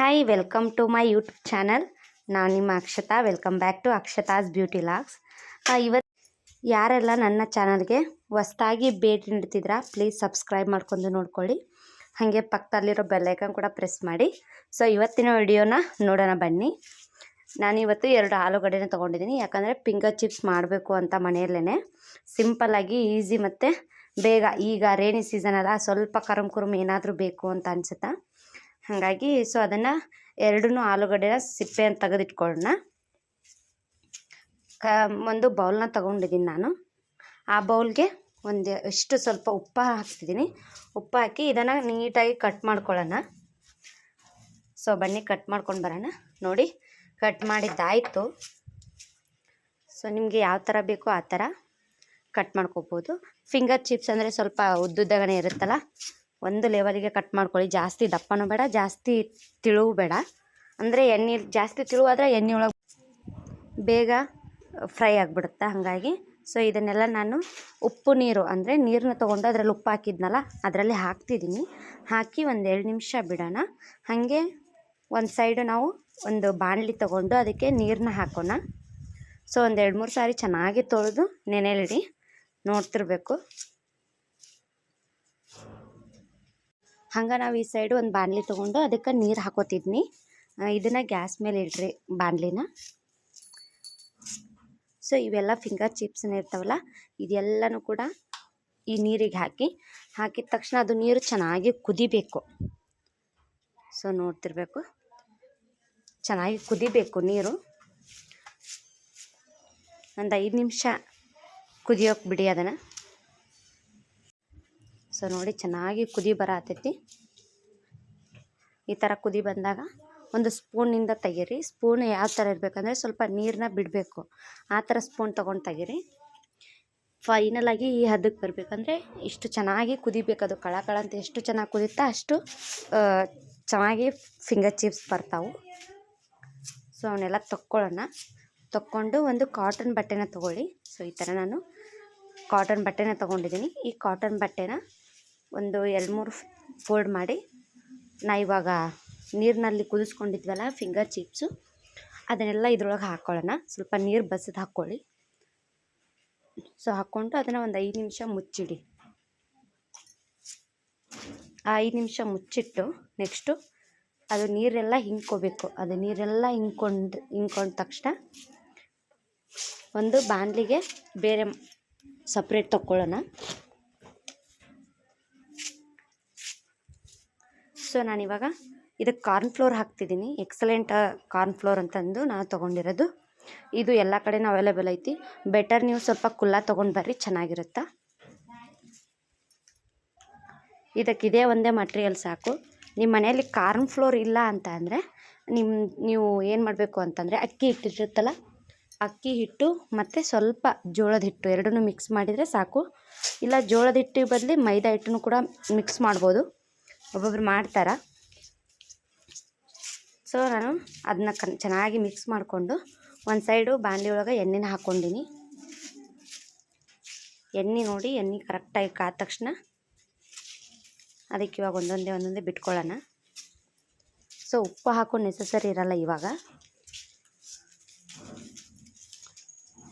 Hi, welcome to my YouTube channel. ನಾನು ನಿಮ್ಮ Akshata. Welcome back to Akshata's beauty logs. ಇವತ್ತು ಯಾರೆಲ್ಲ ನನ್ನ ಚಾನಲ್ಗೆ ಹೊಸ್ದಾಗಿ ಭೇಟಿ ನೀಡ್ತಿದ್ದೀರಾ, ಪ್ಲೀಸ್ ಸಬ್ಸ್ಕ್ರೈಬ್ ಮಾಡ್ಕೊಂಡು ನೋಡ್ಕೊಳ್ಳಿ. ಹಾಗೆ ಪಕ್ಕದಲ್ಲಿರೋ ಬೆಲ್ಲೈಕನ್ ಕೂಡ ಪ್ರೆಸ್ ಮಾಡಿ. ಸೊ ಇವತ್ತಿನ ವಿಡಿಯೋನ ನೋಡೋಣ ಬನ್ನಿ. ನಾನಿವತ್ತು 2 ಆಲೂಗಡ್ಡೆನ ತೊಗೊಂಡಿದ್ದೀನಿ, ಯಾಕಂದರೆ ಫಿಂಗರ್ ಚಿಪ್ಸ್ ಮಾಡಬೇಕು ಅಂತ ಮನೆಯಲ್ಲೇ ಸಿಂಪಲ್ಲಾಗಿ ಈಸಿ ಮತ್ತು ಬೇಗ. ಈಗ ರೇನಿ ಸೀಸನ್ ಅಲ್ಲ, ಸ್ವಲ್ಪ ಕರುಮ್ ಏನಾದರೂ ಬೇಕು ಅಂತ ಅನಿಸುತ್ತಾ, ಹಾಗಾಗಿ ಸೊ ಅದನ್ನು 2 ಆಲೂಗಡ್ಡೆನ ಸಿಪ್ಪೆಯನ್ನು ತೆಗೆದಿಟ್ಕೊಳ್ಳೋಣ. ಒಂದು ಬೌಲ್ನ ತೊಗೊಂಡಿದ್ದೀನಿ ನಾನು. ಆ ಬೌಲ್ಗೆ ಇಷ್ಟು ಸ್ವಲ್ಪ ಉಪ್ಪು ಹಾಕ್ತಿದ್ದೀನಿ. ಉಪ್ಪು ಹಾಕಿ ಇದನ್ನು ನೀಟಾಗಿ ಕಟ್ ಮಾಡ್ಕೊಳ್ಳೋಣ. ಸೊ ಬನ್ನಿ ಕಟ್ ಮಾಡ್ಕೊಂಡು ಬರೋಣ. ನೋಡಿ, ಕಟ್ ಮಾಡಿದ್ದಾಯಿತು. ಸೊ ನಿಮಗೆ ಯಾವ ಥರ ಬೇಕೋ ಆ ಥರ ಕಟ್ ಮಾಡ್ಕೋಬೋದು. ಫಿಂಗರ್ ಚಿಪ್ಸ್ ಅಂದರೆ ಸ್ವಲ್ಪ ಉದ್ದುದ್ದಗನೇ ಇರುತ್ತಲ್ಲ, ಒಂದು ಲೆವೆಲಿಗೆ ಕಟ್ ಮಾಡ್ಕೊಳ್ಳಿ. ಜಾಸ್ತಿ ದಪ್ಪನೂ ಬೇಡ, ಜಾಸ್ತಿ ತಿಳುವು ಬೇಡ. ಅಂದರೆ ಎಣ್ಣೆ ಜಾಸ್ತಿ ತಿಳುವಾದರೆ ಎಣ್ಣೆ ಒಳಗೆ ಬೇಗ ಫ್ರೈ ಆಗಿಬಿಡುತ್ತೆ. ಹಾಗಾಗಿ ಸೊ ಇದನ್ನೆಲ್ಲ ನಾನು ಉಪ್ಪು ನೀರು ಅಂದರೆ ನೀರನ್ನ ತೊಗೊಂಡು ಅದರಲ್ಲಿ ಉಪ್ಪು ಹಾಕಿದ್ನಲ್ಲ ಅದರಲ್ಲಿ ಹಾಕ್ತಿದ್ದೀನಿ. ಹಾಕಿ ಒಂದು 2 ನಿಮಿಷ ಬಿಡೋಣ. ಹಾಗೆ ಒಂದು ಸೈಡು ನಾವು ಒಂದು ಬಾಣಲಿ ತೊಗೊಂಡು ಅದಕ್ಕೆ ನೀರನ್ನ ಹಾಕೋಣ. ಸೊ ಒಂದು 2-3 ಸಾರಿ ಚೆನ್ನಾಗಿ ತೊಳೆದು ನೆನೆಲಿಡಿ. ನೋಡ್ತಿರ್ಬೇಕು. ಹಂಗೆ ನಾವು ಈ ಸೈಡು ಒಂದು ಬಾಣಲಿ ತೊಗೊಂಡು ಅದಕ್ಕೆ ನೀರು ಹಾಕೋತಿದ್ನಿ. ಇದನ್ನು ಗ್ಯಾಸ್ ಮೇಲೆ ಇಡ್ರಿ ಬಾಣಲಿನ. ಸೊ ಇವೆಲ್ಲ ಫಿಂಗರ್ ಚಿಪ್ಸ್ನ ಇರ್ತಾವಲ್ಲ, ಇದೆಲ್ಲನೂ ಕೂಡ ಈ ನೀರಿಗೆ ಹಾಕಿದ ತಕ್ಷಣ ಅದು ನೀರು ಚೆನ್ನಾಗಿ ಕುದಿಬೇಕು. ಸೊ ನೋಡ್ತಿರ್ಬೇಕು, ಚೆನ್ನಾಗಿ ಕುದಿಬೇಕು ನೀರು. ಒಂದು 5 ನಿಮಿಷ ಕುದಿಯೋಕೆ ಬಿಡಿ ಅದನ್ನು. ಸೊ ನೋಡಿ, ಚೆನ್ನಾಗಿ ಕುದಿ ಬರತೈತಿ. ಈ ಥರ ಕುದಿ ಬಂದಾಗ ಒಂದು ಸ್ಪೂನಿಂದ ತೆಗೀರಿ. ಸ್ಪೂನ್ ಯಾವ ಥರ ಇರಬೇಕಂದ್ರೆ ಸ್ವಲ್ಪ ನೀರನ್ನ ಬಿಡಬೇಕು, ಆ ಥರ ಸ್ಪೂನ್ ತೊಗೊಂಡು ತೆಗೀರಿ. ಫೈನಲಾಗಿ ಈ ಹದಕ್ಕೆ ಬರಬೇಕಂದ್ರೆ ಇಷ್ಟು ಚೆನ್ನಾಗಿ ಕುದಿಬೇಕು. ಅದು ಕಳ ಅಂತ ಎಷ್ಟು ಚೆನ್ನಾಗಿ ಕುದಿಯುತ್ತಾ ಅಷ್ಟು ಚೆನ್ನಾಗಿ ಫಿಂಗರ್ ಚಿಪ್ಸ್ ಬರ್ತಾವೆ. ಸೊ ಅವನ್ನೆಲ್ಲ ತೊಕ್ಕೊಂಡು ಒಂದು ಕಾಟನ್ ಬಟ್ಟೆನ ತೊಗೊಳ್ಳಿ. ಸೊ ಈ ಥರ ನಾನು ಕಾಟನ್ ಬಟ್ಟೆನ ತೊಗೊಂಡಿದ್ದೀನಿ. ಈ ಕಾಟನ್ ಬಟ್ಟೆನ ಒಂದು 2-3 ಫೋಲ್ಡ್ ಮಾಡಿ, ನಾ ಇವಾಗ ನೀರಿನಲ್ಲಿ ಕುದಿಸ್ಕೊಂಡಿದ್ವಲ್ಲ ಫಿಂಗರ್ ಚಿಪ್ಸು, ಅದನ್ನೆಲ್ಲ ಇದ್ರೊಳಗೆ ಹಾಕ್ಕೊಳ್ಳೋಣ. ಸ್ವಲ್ಪ ನೀರು ಬಸಿದು ಹಾಕ್ಕೊಳ್ಳಿ. ಸೊ ಹಾಕ್ಕೊಂಡು ಅದನ್ನು ಒಂದು 5 ನಿಮಿಷ ಮುಚ್ಚಿಡಿ. ಆ 5 ನಿಮಿಷ ಮುಚ್ಚಿಟ್ಟು ನೆಕ್ಸ್ಟು ಅದು ನೀರೆಲ್ಲ ಹಿಂಡ್ಕೋಬೇಕು. ಅದು ನೀರೆಲ್ಲ ಹಿಂಡ್ಕೊಂಡ ತಕ್ಷಣ ಒಂದು ಬಾಣಲಿಗೆ ಬೇರೆ ಸಪ್ರೇಟ್ ತಗೊಳ್ಳೋಣ. ಸೊ ನಾನಿವಾಗ ಇದಕ್ಕೆ ಕಾರ್ನ್ಫ್ಲೋರ್ ಹಾಕ್ತಿದ್ದೀನಿ. ಎಕ್ಸಲೆಂಟ್ ಕಾರ್ನ್ಫ್ಲೋರ್ ಅಂತಂದು ನಾವು ತೊಗೊಂಡಿರೋದು. ಇದು ಎಲ್ಲ ಕಡೆನೂ ಅವೈಲೇಬಲ್ ಐತಿ. ಬೆಟರ್ ನೀವು ಸ್ವಲ್ಪ ಕುಲ್ಲ ತೊಗೊಂಡು ಬರ್ರಿ, ಚೆನ್ನಾಗಿರುತ್ತಾ. ಇದಕ್ಕಿದೇ ಒಂದೇ ಮಟೀರಿಯಲ್ ಸಾಕು. ನಿಮ್ಮ ಮನೆಯಲ್ಲಿ ಕಾರ್ನ್ಫ್ಲೋರ್ ಇಲ್ಲ ಅಂತ ಅಂದರೆ ನೀವು ಏನು ಮಾಡಬೇಕು ಅಂತಂದರೆ ಅಕ್ಕಿ ಹಿಟ್ಟಿರುತ್ತಲ್ಲ, ಅಕ್ಕಿ ಹಿಟ್ಟು ಮತ್ತು ಸ್ವಲ್ಪ ಜೋಳದ ಹಿಟ್ಟು ಎರಡನ್ನೂ ಮಿಕ್ಸ್ ಮಾಡಿದರೆ ಸಾಕು. ಇಲ್ಲ ಜೋಳದ ಹಿಟ್ಟು ಬದಲು ಮೈದಾ ಹಿಟ್ಟನ್ನು ಕೂಡ ಮಿಕ್ಸ್ ಮಾಡ್ಬೋದು, ಒಬ್ಬೊಬ್ರು ಮಾಡ್ತಾರೆ. ಸೊ ನಾನು ಅದನ್ನ ಚೆನ್ನಾಗಿ ಮಿಕ್ಸ್ ಮಾಡಿಕೊಂಡು ಒಂದು ಸೈಡು ಬಾಣಲಿ ಒಳಗೆ ಎಣ್ಣೆನ ಹಾಕ್ಕೊಂಡಿನಿ. ಎಣ್ಣೆ ನೋಡಿ, ಎಣ್ಣೆ ಕರೆಕ್ಟಾಗಿ ಕಾದ ತಕ್ಷಣ ಅದಕ್ಕೆ ಇವಾಗ ಒಂದೊಂದೇ ಬಿಟ್ಕೊಳ್ಳೋಣ. ಸೊ ಉಪ್ಪು ಹಾಕೋ ನೆಸಸರಿ ಇರಲ್ಲ ಇವಾಗ.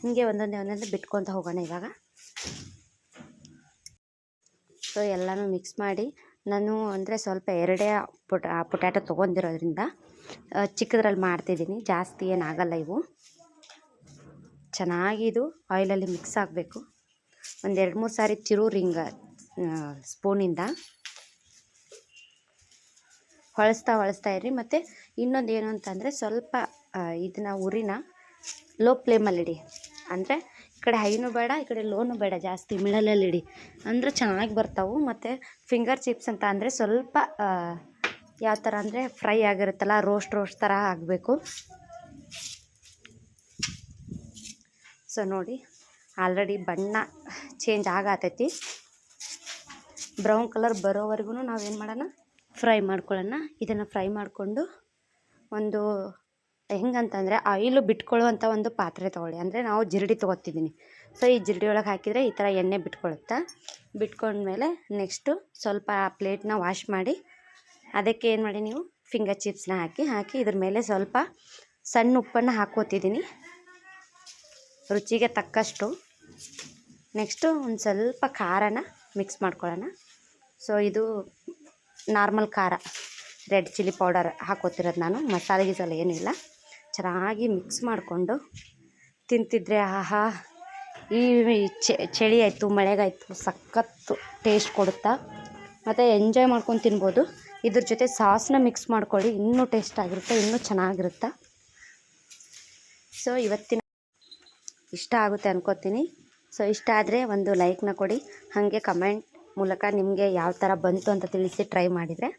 ಹೀಗೆ ಒಂದೊಂದೇ ಬಿಟ್ಕೊತ ಹೋಗೋಣ ಇವಾಗ. ಸೊ ಎಲ್ಲನೂ ಮಿಕ್ಸ್ ಮಾಡಿ, ನಾನು ಅಂದರೆ ಸ್ವಲ್ಪ 2 ಪೊಟ್ಯಾಟೊ ತೊಗೊಂಡಿರೋದ್ರಿಂದ ಚಿಕ್ಕದ್ರಲ್ಲಿ ಮಾಡ್ತಿದ್ದೀನಿ. ಜಾಸ್ತಿ ಏನಾಗಲ್ಲ ಇವು. ಚೆನ್ನಾಗಿ ಇದು ಆಯಿಲಲ್ಲಿ ಮಿಕ್ಸ್ ಆಗಬೇಕು. ಒಂದು 2-3 ಸಾರಿ ಹಿಂಗೆ ಸ್ಪೂನಿಂದ ಹೊಳಿಸ್ತಾ ಇರ್ರಿ. ಮತ್ತು ಇನ್ನೊಂದು ಏನು ಅಂತಂದರೆ ಸ್ವಲ್ಪ ಇದನ್ನ ಉರಿನ ಲೋ ಫ್ಲೇಮಲ್ಲಿಡಿ. ಅಂದರೆ ಈ ಕಡೆ ಹೈನೂ ಬೇಡ, ಈ ಕಡೆ ಲೋನು ಬೇಡ, ಜಾಸ್ತಿ ಮಿಡಲಲ್ಲಿಡಿ ಅಂದರೆ ಚೆನ್ನಾಗಿ ಬರ್ತಾವೆ. ಮತ್ತು ಫಿಂಗರ್ ಚಿಪ್ಸ್ ಅಂತ ಅಂದರೆ ಸ್ವಲ್ಪ ಯಾವ ಥರ ಅಂದರೆ ಫ್ರೈ ಆಗಿರುತ್ತಲ್ಲ, ರೋಸ್ಟ್ ಥರ ಆಗಬೇಕು. ಸೊ ನೋಡಿ, ಆಲ್ರೆಡಿ ಬಣ್ಣ ಚೇಂಜ್ ಆಗತೈತಿ. ಬ್ರೌನ್ ಕಲರ್ ಬರೋವರೆಗೂ ನಾವೇನು ಮಾಡೋಣ, ಫ್ರೈ ಮಾಡ್ಕೊಳ್ಳೋಣ. ಇದನ್ನು ಫ್ರೈ ಮಾಡಿಕೊಂಡು ಒಂದು ಹೆಂಗಂತಂದರೆ ಆಯಿಲು ಬಿಟ್ಕೊಳ್ಳುವಂಥ ಒಂದು ಪಾತ್ರೆ ತೊಗೊಳ್ಳಿ. ಅಂದರೆ ನಾವು ಜಿರಡಿ ತೊಗೊತಿದ್ದೀನಿ. ಸೊ ಈ ಜಿರಡಿ ಒಳಗೆ ಹಾಕಿದರೆ ಈ ಥರ ಎಣ್ಣೆ ಬಿಟ್ಕೊಳ್ಳುತ್ತಾ. ಬಿಟ್ಕೊಂಡ್ಮೇಲೆ ನೆಕ್ಸ್ಟು ಸ್ವಲ್ಪ ಆ ಪ್ಲೇಟ್ನ ವಾಶ್ ಮಾಡಿ ಅದಕ್ಕೆ ಏನು ಮಾಡಿ, ನೀವು ಫಿಂಗರ್ ಚಿಪ್ಸ್ನ ಹಾಕಿ ಇದ್ರ ಮೇಲೆ ಸ್ವಲ್ಪ ಸಣ್ಣ ಉಪ್ಪನ್ನು ಹಾಕ್ಕೋತಿದ್ದೀನಿ, ರುಚಿಗೆ ತಕ್ಕಷ್ಟು. ನೆಕ್ಸ್ಟು ಒಂದು ಸ್ವಲ್ಪ ಖಾರನ ಮಿಕ್ಸ್ ಮಾಡ್ಕೊಳ್ಳೋಣ. ಸೊ ಇದು ನಾರ್ಮಲ್ ಖಾರ, ರೆಡ್ ಚಿಲ್ಲಿ ಪೌಡರ್ ಹಾಕೋತಿರೋದು ನಾನು, ಮಸಾಲೆ ಗೀಸಲ್ಲ ಏನಿಲ್ಲ. ಚೆನ್ನಾಗಿ ಮಿಕ್ಸ್ ಮಾಡಿಕೊಂಡು ತಿಂತಿದ್ರೆ ಆಹಾ, ಈ ಚಳಿ ಆಯಿತು ಮಳೆಗಾಯಿತು ಸಖತ್ತು ಟೇಸ್ಟ್ ಕೊಡುತ್ತಾ, ಮತ್ತು ಎಂಜಾಯ್ ಮಾಡ್ಕೊಂಡು ತಿನ್ಬೋದು. ಇದ್ರ ಜೊತೆ ಸಾಸ್ನ ಮಿಕ್ಸ್ ಮಾಡ್ಕೊಳ್ಳಿ, ಇನ್ನೂ ಟೇಸ್ಟ್ ಆಗಿರುತ್ತೆ, ಇನ್ನೂ ಚೆನ್ನಾಗಿರುತ್ತೆ. ಸೊ ಇವತ್ತಿನ ಇಷ್ಟ ಆಗುತ್ತೆ ಅನ್ಕೋತೀನಿ. ಸೊ ಇಷ್ಟ ಆದರೆ ಒಂದು ಲೈಕ್ನ ಕೊಡಿ, ಹಾಗೆ ಕಮೆಂಟ್ ಮೂಲಕ ನಿಮಗೆ ಯಾವ ಥರ ಬಂತು ಅಂತ ತಿಳಿಸಿ ಟ್ರೈ ಮಾಡಿದರೆ.